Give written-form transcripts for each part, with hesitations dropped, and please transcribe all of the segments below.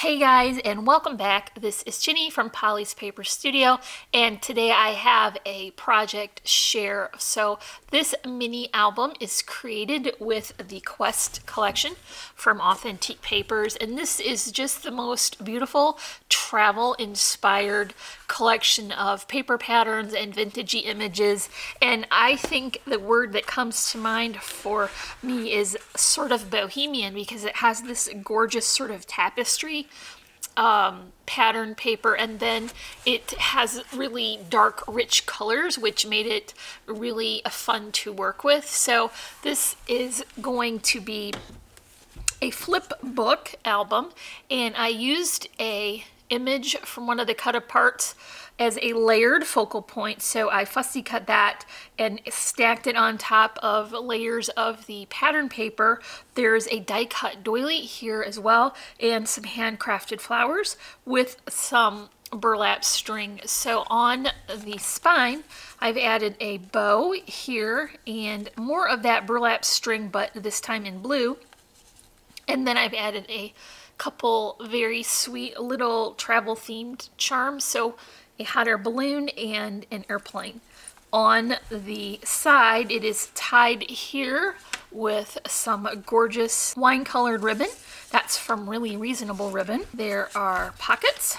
Hey guys, and welcome back. This is Ginny from Polly's Paper Studio, and today I have a project share. So this mini album is created with the Quest collection from Authentique Papers, and this is just the most beautiful travel inspired collection of paper patterns and vintagey images. And I think the word that comes to mind for me is sort of bohemian, because it has this gorgeous sort of tapestry pattern paper, and then it has really dark rich colors, which made it really fun to work with. So this is going to be a flip book album, and I used a image from one of the cut aparts as a layered focal point. So I fussy cut that and stacked it on top of layers of the pattern paper. There's a die cut doily here as well, and some handcrafted flowers with some burlap string. So on the spine, I've added a bow here and more of that burlap string, but this time in blue. And then I've added a couple very sweet little travel themed charms. So a hot air balloon and an airplane. On the side, it is tied here with some gorgeous wine colored ribbon. That's from Really Reasonable Ribbon. There are pockets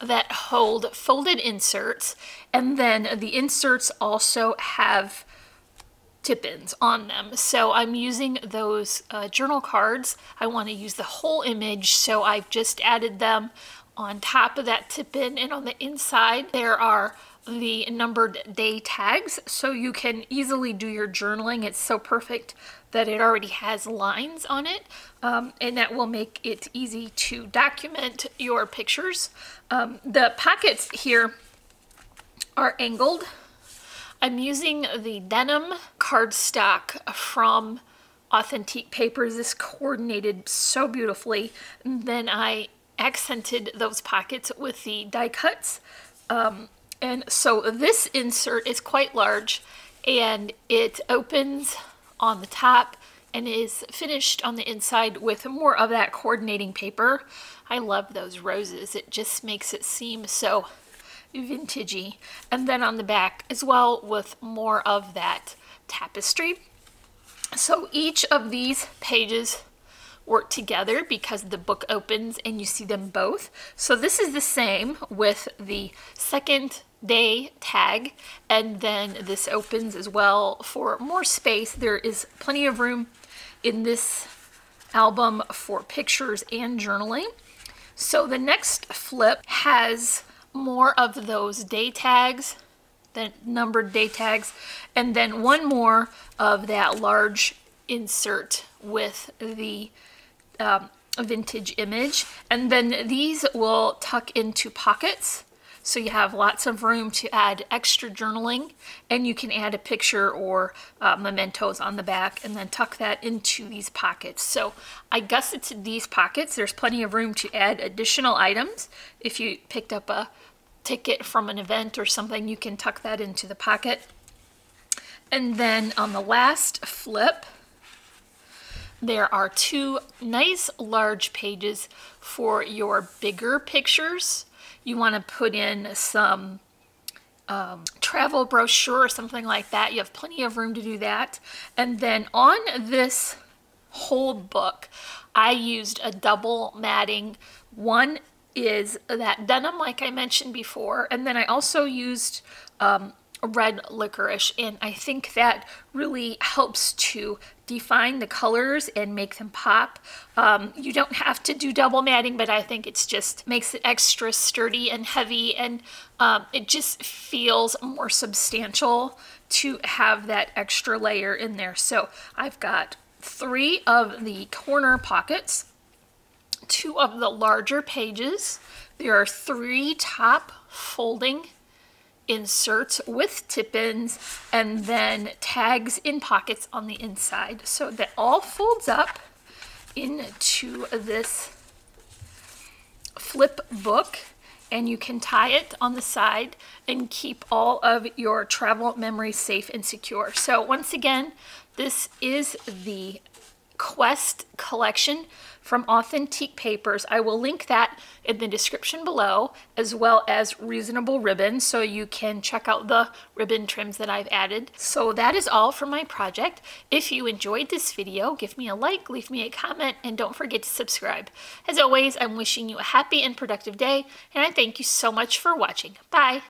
that hold folded inserts, and then the inserts also have tip-ins on them. So I'm using those journal cards. I want to use the whole image, so I've just added them on top of that tip-in, and on the inside there are the numbered day tags, so you can easily do your journaling. It's so perfect that it already has lines on it, and that will make it easy to document your pictures. The pockets here are angled. I'm using the denim cardstock from Authentique Papers. This coordinated so beautifully. And then I accented those pockets with the die cuts. And so this insert is quite large, and it opens on the top and is finished on the inside with more of that coordinating paper. I love those roses. It just makes it seem so vintagey. And then on the back as well with more of that tapestry. So each of these pages work together because the book opens and you see them both. So this is the same with the second day tag, and then this opens as well for more space. There is plenty of room in this album for pictures and journaling. So the next flip has more of those day tags, the numbered day tags, and then one more of that large insert with the vintage image. And then these will tuck into pockets, so you have lots of room to add extra journaling, and you can add a picture or mementos on the back and then tuck that into these pockets. So I gusseted these pockets. There's plenty of room to add additional items. If you picked up a ticket from an event or something, you can tuck that into the pocket. And then on the last flip, there are two nice large pages for your bigger pictures. You want to put in some travel brochure or something like that. You have plenty of room to do that. And then on this whole book, I used a double matting. One is that denim, like I mentioned before, and then I also used red licorice, and I think that really helps to define the colors and make them pop. You don't have to do double matting, but I think it's just makes it extra sturdy and heavy, and it just feels more substantial to have that extra layer in there. So I've got 3 of the corner pockets, 2 of the larger pages. There are 3 top folding inserts with tip-ins, and then tags in pockets on the inside. So that all folds up into this flip book, and you can tie it on the side and keep all of your travel memories safe and secure. So once again, this is the Quest collection from Authentique Papers. I will link that in the description below, as well as reasonable ribbon, so you can check out the ribbon trims that I've added. So that is all for my project. If you enjoyed this video, give me a like, leave me a comment, and don't forget to subscribe. As always, I'm wishing you a happy and productive day, and I thank you so much for watching. Bye!